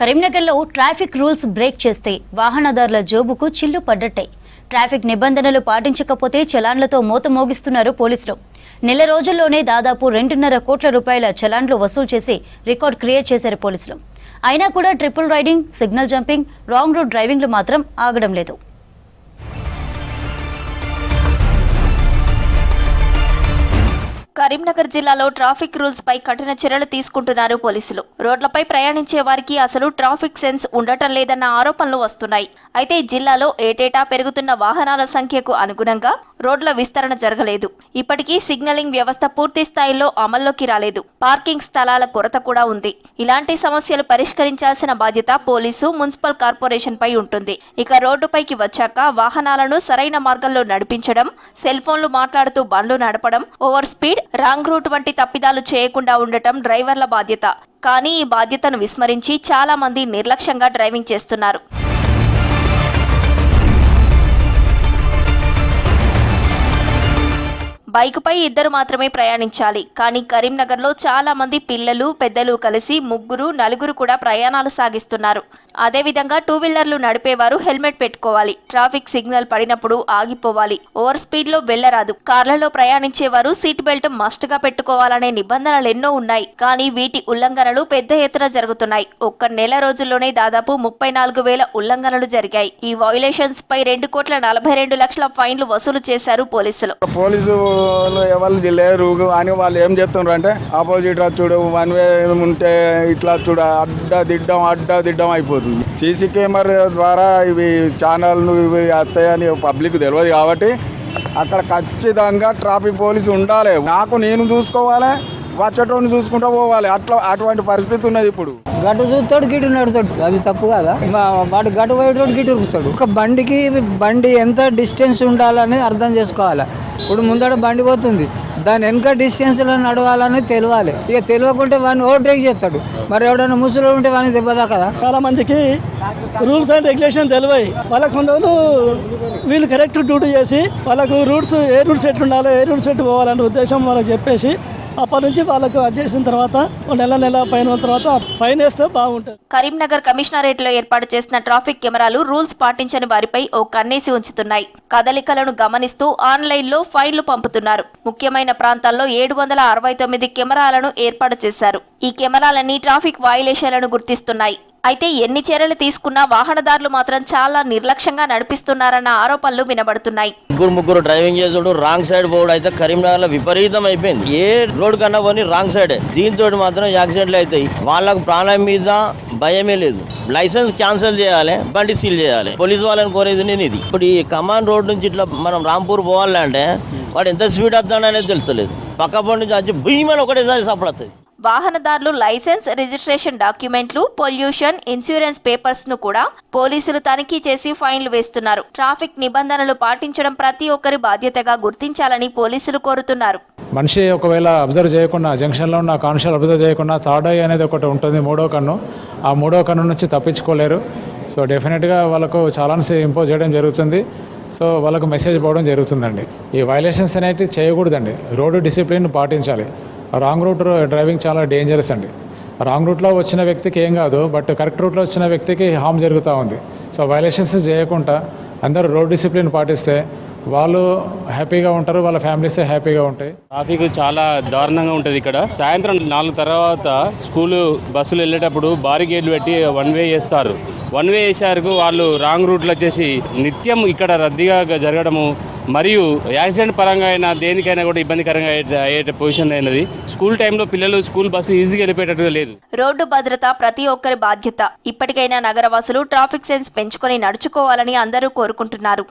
కరీంనగర్లో traffic rules break చేస్తే వాహనదారుల జోబుకు చిల్లు పడ్డట్టే. ట్రాఫిక్ నిబంధనలు పాటించకపోతే చలాన్లతో మోత మోగిస్తున్నారు పోలీసులు. నెల రోజుల్లోనే దాదాపు 2.5 కోట్ల రూపాయల చలాన్లు వసూలు చేసి రికార్డ్ క్రియేట్ చేశారు పోలీసులు. అయినా కూడా triple riding, signal jumping, wrong route డ్రైవింగ్లు మాత్రం ఆగడం లేదు. కరీంనగర్ జిల్లాలో ట్రాఫిక్ రూల్స్ పై కఠిన చర్యలు తీసుకుంటున్నారు పోలీసులు. రోడ్లపై ప్రయాణించే వారికి అసలు ట్రాఫిక్ సెన్స్ ఉండటం లేదన్న ఆరోపణలు వస్తున్నాయి. అయితే జిల్లాలో ఏటేటా పెరుగుతున్న వాహనాల సంఖ్యకు అనుగుణంగా రోడ్ల విస్తరణ జరగలేదు. ఇప్పటికీ సిగ్నలింగ్ వ్యవస్థ పూర్తి స్థాయిలో అమల్లోకి రాలేదు. పార్కింగ్ స్థలాల కొరత కూడా ఉంది. ఇలాంటి సమస్యలు పరిష్కరించాల్సిన బాధ్యత పోలీసు, మున్సిపల్ కార్పొరేషన్ పై ఉంటుంది. ఇక రోడ్డుపైకి వచ్చాక వాహనాలను సరైన మార్గంలో నడిపించడం, సెల్ ఫోన్లు మాట్లాడుతూ బండ్లు నడపడం, ఓవర్ స్పీడ్, రాంగ్ రూట్ వంటి తప్పిదాలు చేయకుండా ఉండటం డ్రైవర్ల బాధ్యత. కానీ ఈ బాధ్యతను విస్మరించి చాలా మంది నిర్లక్ష్యంగా డ్రైవింగ్ చేస్తున్నారు. బైకుపై 2 మాత్రమే ప్రయాణించాలి. కానీ కరీంనగర్లో చాలా మంది పిల్లలు, పెద్దలు కలిసి 3, 4 కూడా ప్రయాణాలు సాగిస్తున్నారు. అదేవిధంగా 2 వీలర్లు నడిపేవారు హెల్మెట్ పెట్టుకోవాలి. ట్రాఫిక్ సిగ్నల్ పడినప్పుడు ఆగిపోవాలి. ఓవర్ స్పీడ్ లో వెళ్లరాదు. కార్లలో ప్రయాణించేవారు సీట్ బెల్ట్ మస్ట్ గా పెట్టుకోవాలనే నిబంధనలు ఎన్నో ఉన్నాయి. కానీ వీటి ఉల్లంఘనలు పెద్ద ఎత్తున జరుగుతున్నాయి. ఒక్క నెల రోజుల్లోనే దాదాపు 34,000 ఉల్లంఘనలు జరిగాయి. ఈ వయోలేషన్స్ పై 2,42,00,000 ఫైన్లు వసూలు చేశారు పోలీసులు. ఎవరు లేరు అని వాళ్ళు ఏం చెప్తున్నారు అంటే ఆపోజిట్ చూడు, 1 వే ఉంటే ఇట్లా చూడ అడ్డా దిడ్డం అయిపోతుంది. సీసీ కెమెరా ద్వారా ఇవి ఛానల్ను ఇవి వస్తాయని పబ్లిక్ తెలియదు కాబట్టి అక్కడ ఖచ్చితంగా ట్రాఫిక్ పోలీసు ఉండాలి. నేను చూసుకోవాలి, వచ్చేటోని చూసుకుంటూ పోవాలి. అటువంటి పరిస్థితి ఉన్నది ఇప్పుడు. గట్టు చూస్తాడు, గిటు నడుతాడు, అది తప్పు కదా. వాడు గట్టు పోయేటోడు గిటు ఉరుకుతాడు. ఒక బండి ఎంత డిస్టెన్స్ ఉండాలని అర్థం చేసుకోవాలి. ఇప్పుడు ముందర బండి పోతుంది, దాని వెనక డిస్టెన్స్లో నడవాలని తెలియాలి. ఇక తెలియకుంటే వాడిని ఓవర్టేక్ చేస్తాడు. మరి ఎవడైనా ముసలు ఉంటే వాడిని దెబ్బదా కదా. చాలా మందికి రూల్స్ అండ్ రెగ్యులేషన్ తెలివాయి. వాళ్ళకు కొందరు వీళ్ళు కరెక్ట్ డ్యూటీ చేసి వాళ్ళకు ఏ రూట్స్ ఎట్లుండాలో, ఏ రూట్స్ ఎట్టు పోవాలనే ఉద్దేశం వాళ్ళకి చెప్పేసి అప్పటి నుంచి వాళ్ళకు అది చేసిన తర్వాత నెల పైన తర్వాత ఫైన్ వేస్తే బాగుంటుంది. కరీంనగర్ కమిషనరేట్ లో ఏర్పాటు చేసిన ట్రాఫిక్ కెమెరాలు రూల్స్ పాటించని వారిపై ఓ కన్నేసి ఉంచుతున్నాయి. కదలికలను గమనిస్తూ ఆన్లైన్ లో ఫైన్లు పంపుతున్నారు. ముఖ్యమైన ప్రాంతాల్లో 769 కెమెరాలను ఏర్పాటు చేశారు. ఈ కెమెరాలన్నీ ట్రాఫిక్ వయోలేషన్లను గుర్తిస్తున్నాయి. అయితే ఎన్ని చర్యలు తీసుకున్నా వాహనదారులు మాత్రం చాలా నిర్లక్ష్యంగా నడిపిస్తున్నారన్న ఆరోపణలు వినబడుతున్నాయి. ముగ్గురు డ్రైవింగ్ చేసుడు రాంగ్ సైడ్ పోవడం అయితే కరీంనగర్ లో విపరీతం అయిపోయింది. ఏ రోడ్ కన్నా పోనీ రాంగ్ సైడే. దీంతో మాత్రం యాక్సిడెంట్లు అవుతాయి. వాళ్ళకు ప్రాణం మీద భయమే లేదు. లైసెన్స్ క్యాన్సిల్ చేయాలి, బండి సీల్ చేయాలి. పోలీసు వాళ్ళని కోరేది నేను ఇది. ఇప్పుడు ఈ కమాండ్ రోడ్ నుంచి ఇట్లా మనం రాంపూర్ పోవాలంటే వాడు ఎంత స్పీడ్ వస్తాడు అనేది తెలుస్తలేదు. పక్క పొండి నుంచి వచ్చి భూమిని ఒకటేసారి సపడుతుంది. వాహనదారులు లైసెన్స్, రిజిస్ట్రేషన్ డాక్యుమెంట్లు, పొల్యూషన్, ఇన్సూరెన్స్ పేపర్స్ ను కూడా పోలీసులు తనిఖీ చేసి ఫైన్లు వేస్తున్నారు. ట్రాఫిక్ నిబంధనలు పాటించడం ప్రతి ఒక్కరి బాధ్యతగా గుర్తించాలని పోలీసులు కోరుతున్నారు. మనిషి ఒకవేళ అబ్జర్వ్ చేయకుండా, జంక్షన్లో ఉన్న కానిస్టేబుల్ అబ్జర్వ్ చేయకుండా థర్డ్ ఐ అనేది ఒకటి ఉంటుంది, 3వ కన్ను. ఆ 3వ కన్ను నుంచి తప్పించుకోలేరు. సో డెఫినెట్గా వాళ్ళకు చాలాన్స్ ఇంపోజ్ చేయడం జరుగుతుంది. సో వాళ్ళకు మెసేజ్ పోవడం జరుగుతుందండి. ఈ వైలేషన్స్ అనేవి చేయకూడదండి. రోడ్డు డిసిప్లిన్ పాటించాలి. రాంగ్ రూట్ డ్రైవింగ్ చాలా డేంజరస్ అండి. రాంగ్ రూట్లో వచ్చిన వ్యక్తికి ఏం కాదు, బట్ కరెక్ట్ రూట్లో వచ్చిన వ్యక్తికి హామ్ జరుగుతూ ఉంది. సో వైలేషన్స్ చేయకుండా అందరూ రోడ్ డిసిప్లిన్ పాటిస్తే వాళ్ళు హ్యాపీగా ఉంటారు, వాళ్ళ ఫ్యామిలీస్ హ్యాపీగా ఉంటాయి. ట్రాఫిక్ చాలా దారుణంగా ఉంటుంది ఇక్కడ. సాయంత్రం 4 తర్వాత స్కూలు బస్సులు వెళ్ళేటప్పుడు బారికేడ్లు పెట్టి 1 వే చేస్తారు. 1 వే చేసేందుకు వాళ్ళు రాంగ్ రూట్లో వచ్చేసి నిత్యం ఇక్కడ రద్దీగా జరగడము, మరియు యాక్సిడెంట్ పరంగా అయినా దేనికైనా కూడా ఇబ్బందికరంగా అయ్యే పొజిషన్ అయినది. స్కూల్ టైంలో పిల్లలు స్కూల్ బస్సు ఈజీగా వెళ్ళిపోయేటట్టుగా లేదు. రోడ్డు భద్రత ప్రతి ఒక్కరి బాధ్యత. ఇప్పటికైనా నగరవాసులు ట్రాఫిక్ సెన్స్ పెంచుకొని నడుచుకోవాలని అందరూ కోరుకుంటున్నారు.